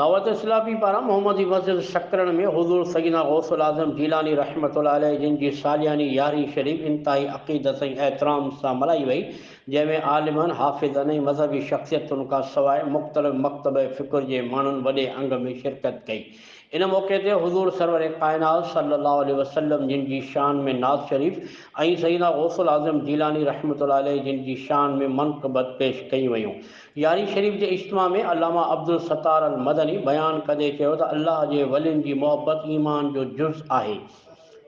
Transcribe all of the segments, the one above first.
दावत इस्लामी पारां मोहम्मदी मस्जिद शकरन में हुज़ूर सईदना गौसुल आज़म जीलानी रहमतुल्लाह अलैह जिन जी सालियानी यारी शरीफ इंतहाई अक़ीदत ऐं एहतराम सां मल्हाई वई, जंहिंमें आलिमनि, हाफ़िज़नि ऐं मज़हबी शख़्सियतुनि खां सवाइ मुख़्तलिफ़ मकतब फ़िक्र जे माण्हुनि वॾे अंग में शिरकत कई। इन मौक़े ते हुज़ूर सरवर कायनात सल्लल्लाहु अलैहि वसल्लम जिन जी शान में नाज़ शरीफ़ ऐं सईदना गौसुल आज़म जीलानी रहमतुल्लाह अलैह जिन जी शान में मनक़बत पेश कई वयूं। यारी शरीफ़ जे इज्तिमा में अल्लामा अब्दुल सत्तार अल मदनी बयान कंदे चयो त अल्लाह जे वलियुनि जी मोहबत ईमान जो जुज़ आहे।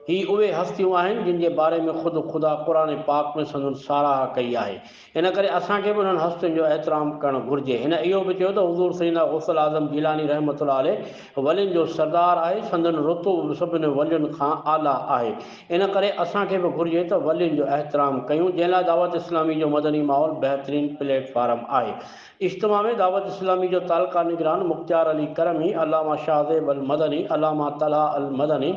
ही उहे हस्तियूं आहिनि जिन जे बारे में ख़ुदि ख़ुदा क़ुरान पाक में संदन साराह कई आहे। इन करे असांखे बि उन्हनि हस्तियुनि जो एहतराम करणु घुरिजे। हिन इहो बि चयो त हुज़ूर सईदना गौसुल आज़म जीलानी रहमतुल्लाह अलैह वलियुनि जो सरदार आहे, संदन रुतबो बि सभिनी वलियुनि खां आला आहे। इन करे असांखे बि घुरिजे त वलियुनि जो एहतराम कयूं, जंहिं लाइ दावत इस्लामी जो मदनी माहौल बहितरीन प्लेटफार्म आहे। इज्तिमा में दावत इस्लामी जो तालका निगरान मुख्तियार अली करमी, अल्लामा शाहज़ेब अल मदनी, अल्लामा तलहा अल मदनी,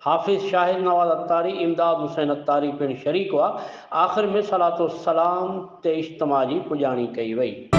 हाफ़िज़ शाहिद नवाज़ अत्तारी, इमदाद हुसैन अत्तारी पिणु शरीक हुआ। आख़िर में सलातो सलाम ते इज्तिमा जी पुॼाणी कई वई।